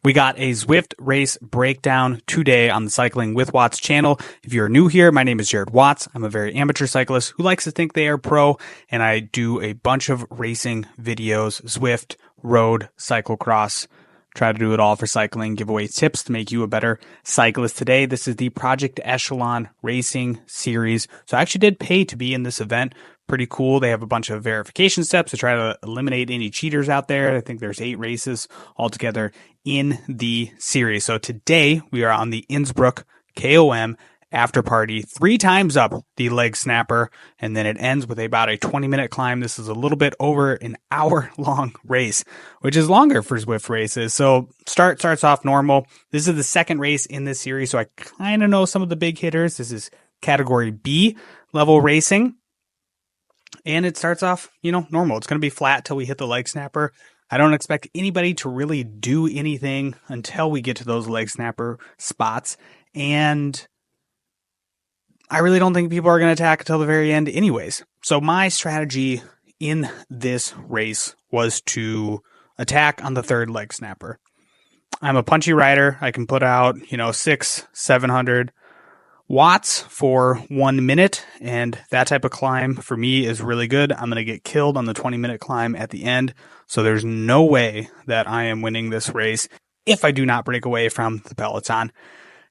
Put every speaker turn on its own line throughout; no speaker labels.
We got a Zwift race breakdown today on the Cycling with Watts channel. If you're new here, my name is Jared Watts. I'm a very amateur cyclist who likes to think they are pro, and I do a bunch of racing videos, Zwift, road, cyclocross. Try to do it all for cycling, give away tips to make you a better cyclist. Today, this is the Project Echelon Racing Series. So I actually did pay to be in this event. Pretty cool. They have a bunch of verification steps to try to eliminate any cheaters out there. I think there's 8 races altogether in the series. So today we are on the Innsbruck KOM after party, 3 times up the leg snapper, and then it ends with about a 20-minute climb. This is a little bit over an hour-long race, which is longer for Zwift races. So starts off normal. This is the second race in this series, so I kind of know some of the big hitters. This is category B level racing. And it starts off, normal. It's going to be flat till we hit the leg snapper. I don't expect anybody to really do anything until we get to those leg snapper spots. And I really don't think people are going to attack until the very end anyways. So my strategy in this race was to attack on the third leg snapper. I'm a punchy rider. I can put out, 700 watts for 1 minute, and that type of climb for me is really good. I'm going to get killed on the 20-minute climb at the end, so there's no way that I am winning this race if I do not break away from the peloton.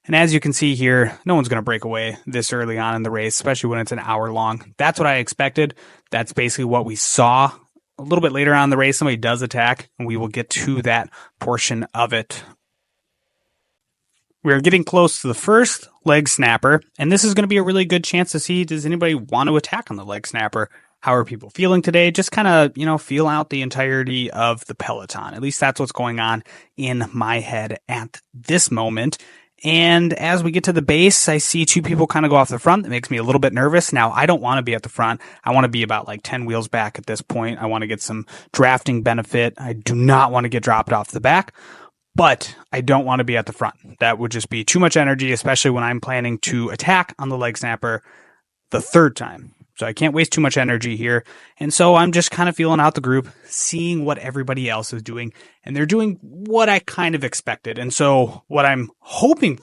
And as you can see here, no one's going to break away this early on in the race, especially when it's an hour long. That's what I expected. That's basically what we saw. A little bit later on in the race, somebody does attack, and we will get to that portion of it. We're getting close to the first leg snapper, and this is going to be a really good chance to see, does anybody want to attack on the leg snapper? How are people feeling today? Just kind of, feel out the entirety of the peloton. At least that's what's going on in my head at this moment. And as we get to the base, I see 2 people kind of go off the front. That makes me a little bit nervous. Now, I don't want to be at the front. I want to be about 10 wheels back at this point. I want to get some drafting benefit. I do not want to get dropped off the back. But I don't want to be at the front. That would just be too much energy, especially when I'm planning to attack on the leg snapper the third time. So I can't waste too much energy here. And so I'm just kind of feeling out the group, seeing what everybody else is doing. And they're doing what I kind of expected. And so what I'm hoping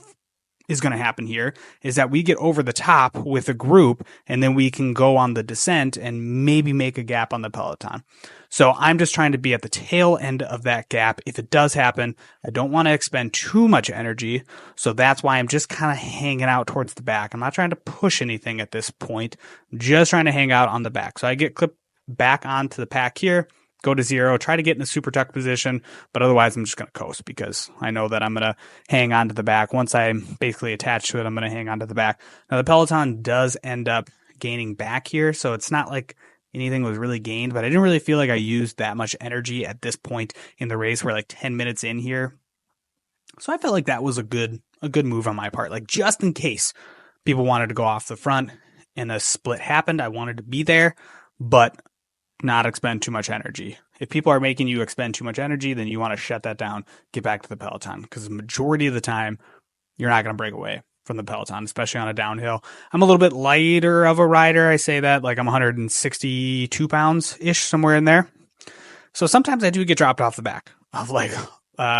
is going to happen here is that we get over the top with a group, and then we can go on the descent and maybe make a gap on the peloton. So I'm just trying to be at the tail end of that gap. If it does happen, I don't want to expend too much energy. So that's why I'm just kind of hanging out towards the back. I'm not trying to push anything at this point, just trying to hang out on the back. So I get clipped back onto the pack here, go to 0, try to get in a super tuck position, but otherwise I'm just going to coast because I know that I'm going to hang on to the back. Once I'm basically attached to it, I'm going to hang on to the back. Now the peloton does end up gaining back here, so it's not like anything was really gained, but I didn't really feel like I used that much energy at this point in the race. We're 10 minutes in here. So I felt like that was a good move on my part. Just in case people wanted to go off the front and a split happened, I wanted to be there, but not expend too much energy. If people are making you expend too much energy, then you want to shut that down, get back to the peloton, because the majority of the time you're not going to break away from the peloton, especially on a downhill. I'm a little bit lighter of a rider. I say that I'm 162 pounds ish, somewhere in there. So sometimes I do get dropped off the back of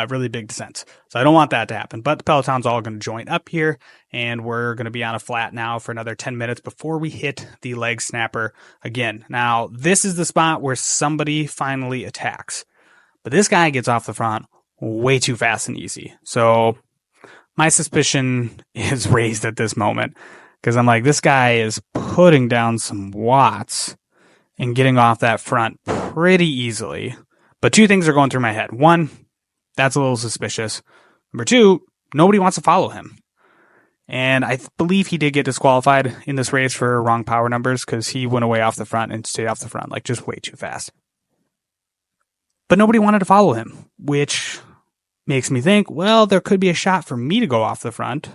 really big descents. So I don't want that to happen, but the peloton's all going to join up here, and we're going to be on a flat now for another 10 minutes before we hit the leg snapper again. Now, this is the spot where somebody finally attacks, but this guy gets off the front way too fast and easy. So my suspicion is raised at this moment because I'm this guy is putting down some watts and getting off that front pretty easily. But 2 things are going through my head. 1, that's a little suspicious. Number 2, nobody wants to follow him. And I believe he did get disqualified in this race for wrong power numbers because he went away off the front and stayed off the front, just way too fast. But nobody wanted to follow him, which makes me think, well, there could be a shot for me to go off the front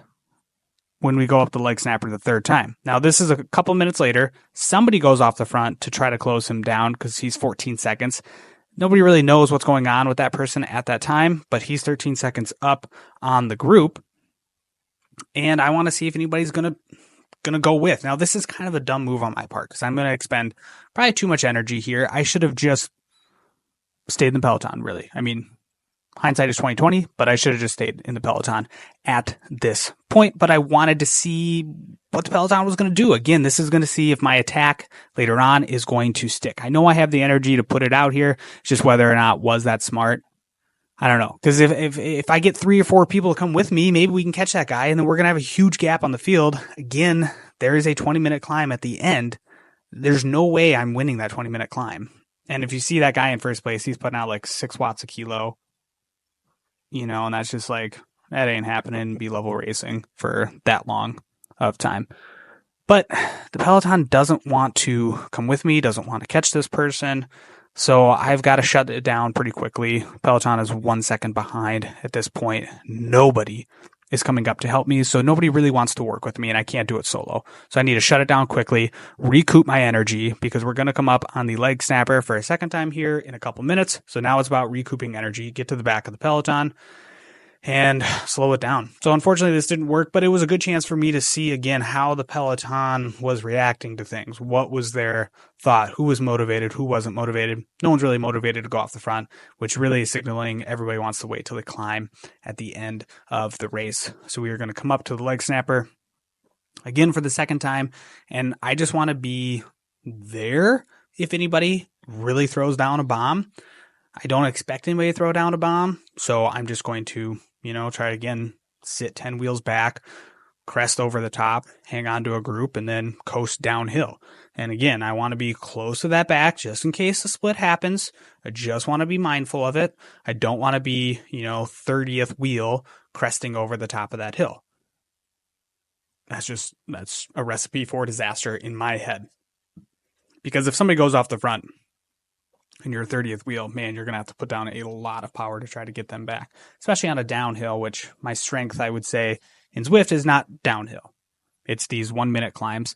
when we go up the leg snapper the third time. Now, this is a couple minutes later. Somebody goes off the front to try to close him down because he's 14 seconds. Nobody really knows what's going on with that person at that time, but he's 13 seconds up on the group. And I want to see if anybody's going to go with. Now, this is kind of a dumb move on my part because I'm going to expend probably too much energy here. I should have just stayed in the peloton, really. hindsight is 2020, but I should have just stayed in the Peloton at this point. But I wanted to see what the Peloton was going to do. Again, this is going to see if my attack later on is going to stick. I know I have the energy to put it out here. It's just whether or not was that smart. I don't know. Because if I get 3 or 4 people to come with me, maybe we can catch that guy, and then we're going to have a huge gap on the field. Again, there is a 20-minute climb at the end. There's no way I'm winning that 20-minute climb. And if you see that guy in first place, he's putting out like 6 watts a kilo, and that's just like, that ain't happening B-level racing for that long of time. But the Peloton doesn't want to come with me, doesn't want to catch this person. So I've got to shut it down pretty quickly. Peloton is 1 second behind at this point. Nobody is coming up to help me. So nobody really wants to work with me, and I can't do it solo. So I need to shut it down quickly, recoup my energy, because we're going to come up on the leg snapper for a second time here in a couple minutes. So now it's about recouping energy, get to the back of the Peloton, and slow it down. So unfortunately this didn't work, but it was a good chance for me to see again how the Peloton was reacting to things. What was their thought? Who was motivated? Who wasn't motivated? No one's really motivated to go off the front, which really is signaling everybody wants to wait till they climb at the end of the race. So we are going to come up to the leg snapper again for the second time, and I just want to be there if anybody really throws down a bomb. I don't expect anybody to throw down a bomb, so I'm just going to try again, sit 10 wheels back, crest over the top, hang on to a group, and then coast downhill. And again, I want to be close to that back just in case the split happens. I just want to be mindful of it. I don't want to be, 30th wheel cresting over the top of that hill. That's a recipe for disaster in my head. Because if somebody goes off the front, and your 30th wheel, man, you're going to have to put down a lot of power to try to get them back, especially on a downhill, which my strength, I would say, in Zwift is not downhill. It's these 1-minute climbs.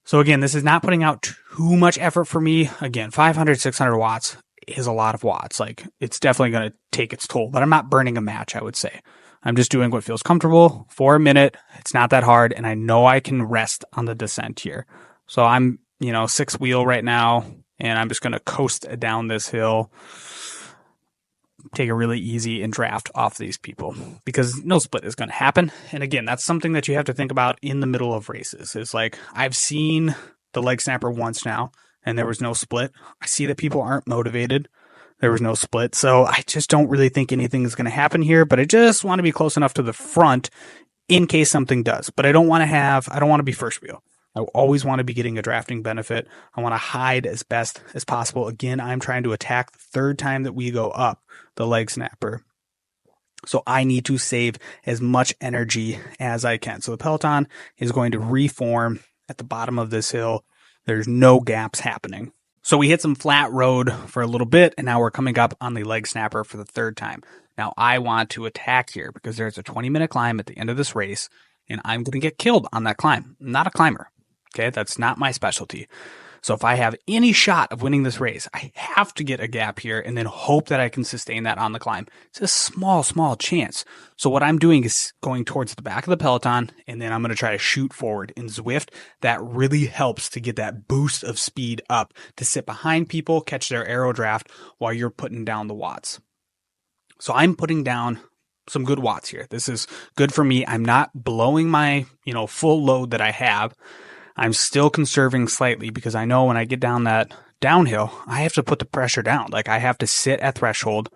So again, this is not putting out too much effort for me. Again, 500, 600 watts is a lot of watts. Like, it's definitely going to take its toll, but I'm not burning a match, I would say. I'm just doing what feels comfortable for a minute. It's not that hard, and I know I can rest on the descent here. So I'm, 6 wheel right now, and I'm just going to coast down this hill, take a really easy and draft off these people, because no split is going to happen. And again, that's something that you have to think about in the middle of races. It's like, I've seen the leg snapper once now, and there was no split. I see that people aren't motivated. There was no split. So I just don't really think anything is going to happen here, but I just want to be close enough to the front in case something does. But I don't want to be first wheel. I always want to be getting a drafting benefit. I want to hide as best as possible. Again, I'm trying to attack the third time that we go up the leg snapper. So I need to save as much energy as I can. So the Peloton is going to reform at the bottom of this hill. There's no gaps happening. So we hit some flat road for a little bit, and now we're coming up on the leg snapper for the third time. Now I want to attack here because there's a 20-minute climb at the end of this race, and I'm going to get killed on that climb. I'm not a climber. Okay, that's not my specialty. So if I have any shot of winning this race, I have to get a gap here and then hope that I can sustain that on the climb. It's a small chance. So what I'm doing is going towards the back of the Peloton, and then I'm going to try to shoot forward. In Zwift, that really helps to get that boost of speed up, to sit behind people, catch their aero draft while you're putting down the watts. So I'm putting down some good watts here. This is good for me. I'm not blowing my, full load that I have. I'm still conserving slightly because I know when I get down that downhill, I have to put the pressure down. Like, I have to sit at threshold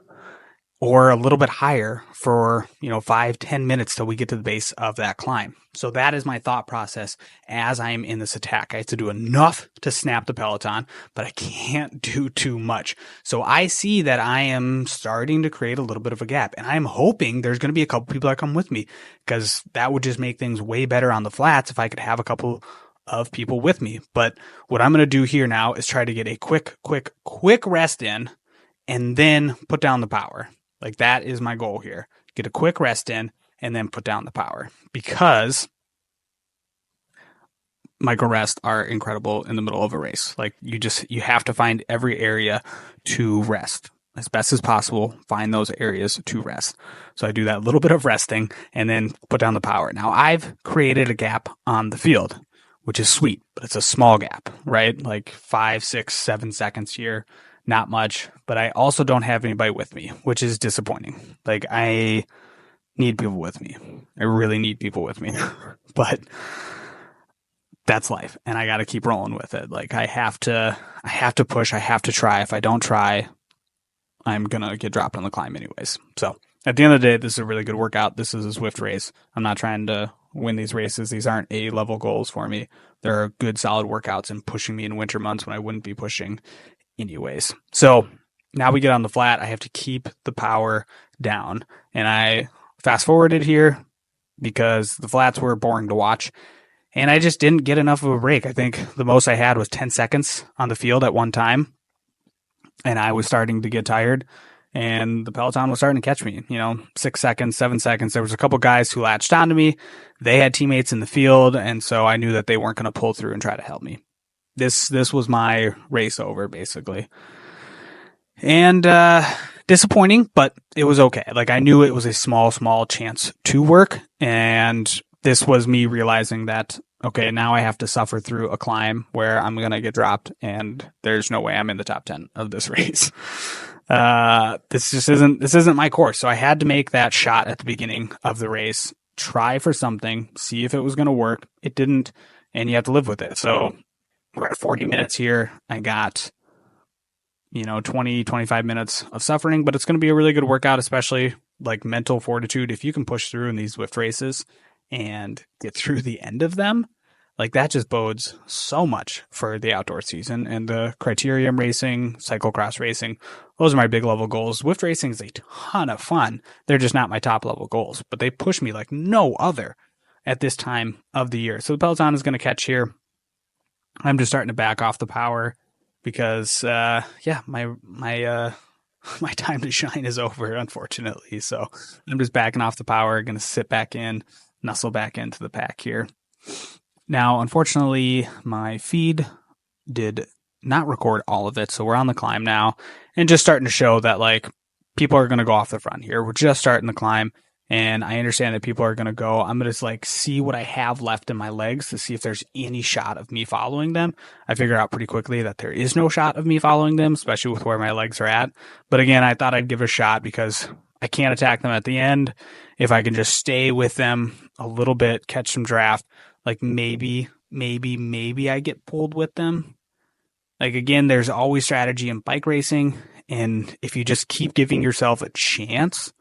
or a little bit higher for, 5-10 minutes till we get to the base of that climb. So that is my thought process as I am in this attack. I have to do enough to snap the Peloton, but I can't do too much. So I see that I am starting to create a little bit of a gap, and I'm hoping there's going to be a couple people that come with me, because that would just make things way better on the flats if I could have a couple of people with me. But what I'm going to do here now is try to get a quick rest in and then put down the power. Like, that is my goal here. Get a quick rest in and then put down the power, because micro rests are incredible in the middle of a race. Like, you have to find every area to rest as best as possible. Find those areas to rest. So I do that little bit of resting and then put down the power. Now I've created a gap on the field, which is sweet, but it's a small gap, right? Like 5, 6, 7 seconds here. not much, but I also don't have anybody with me, which is disappointing. Like, I need people with me. I really need people with me, but that's life, and I got to keep rolling with it. Like, I have to push. I have to try. If I don't try, I'm gonna get dropped on the climb anyways. So at the end of the day, this is a really good workout. This is a Zwift race. I'm not trying to win these races. These aren't A-level goals for me. They're good, solid workouts and pushing me in winter months when I wouldn't be pushing anyways. So now we get on the flat. I have to keep the power down, and I fast forwarded here because the flats were boring to watch. And I just didn't get enough of a break. I think the most I had was 10 seconds on the field at one time. And I was starting to get tired. And the Peloton was starting to catch me, 6 seconds, 7 seconds. There was a couple guys who latched onto me. They had teammates in the field. And so I knew that they weren't going to pull through and try to help me. This was my race over, basically. And disappointing, but it was okay. Like, I knew it was a small chance to work. And this was me realizing that, okay, now I have to suffer through a climb where I'm going to get dropped, and there's no way I'm in the top 10 of this race. This isn't my course. So I had to make that shot at the beginning of the race, try for something, see if it was going to work. It didn't, and you have to live with it. So we're at 40 minutes here. I got 20, 25 minutes of suffering, but it's going to be a really good workout, especially like mental fortitude. If you can push through in these Zwift races and get through the end of them, like, that just bodes so much for the outdoor season. And the criterium racing, cyclocross racing, those are my big level goals. Zwift racing is a ton of fun. They're just not my top level goals, but they push me like no other at this time of the year. So the Peloton is going to catch here. I'm just starting to back off the power because, my time to shine is over, unfortunately. So I'm just backing off the power, going to sit back in, nestle back into the pack here. Now, unfortunately, my feed did not record all of it, so we're on the climb now and just starting to show that, like, people are going to go off the front here. We're just starting the climb, and I understand that people are going to go. I'm going to, see what I have left in my legs to see if there's any shot of me following them. I figured out pretty quickly that there is no shot of me following them, especially with where my legs are at. But again, I thought I'd give it a shot because I can't attack them at the end. If I can just stay with them a little bit, catch some draft, like maybe I get pulled with them. Like, again, there's always strategy in bike racing. And if you just keep giving yourself a chance,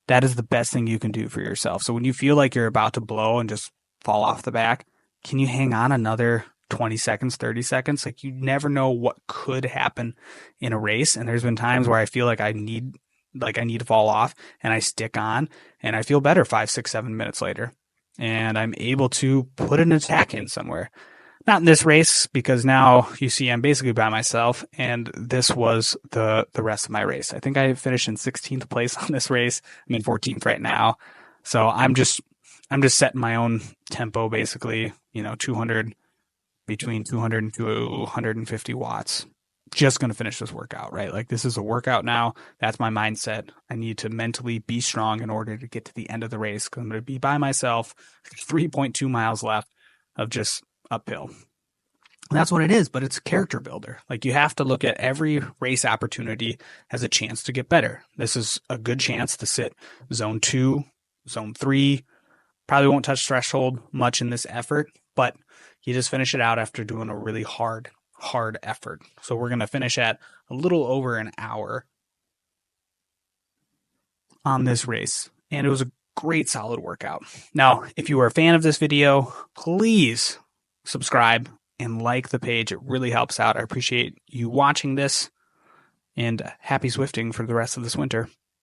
that is the best thing you can do for yourself. So when you feel like you're about to blow and just fall off the back, can you hang on another 20 seconds, 30 seconds? Like, you never know what could happen in a race. And there's been times where I feel like I need to fall off, and I stick on, and I feel better 5, 6, 7 minutes later. And I'm able to put an attack in somewhere. Not in this race, because now you see I'm basically by myself, and this was the rest of my race. I think I finished in 16th place on this race. I'm in 14th right now. So I'm just setting my own tempo, basically, 200, between 200 and 250 watts. Just going to finish this workout, right? Like, this is a workout now. That's my mindset. I need to mentally be strong in order to get to the end of the race, because I'm going to be by myself. 3.2 miles left of just uphill. And that's what it is, but it's a character builder. Like, you have to look at every race opportunity as a chance to get better. This is a good chance to sit zone 2, zone 3. Probably won't touch threshold much in this effort, but you just finish it out after doing a really hard effort. So we're going to finish at a little over an hour on this race. And it was a great, solid workout. Now, if you are a fan of this video, please subscribe and like the page. It really helps out. I appreciate you watching this, and happy Zwifting for the rest of this winter.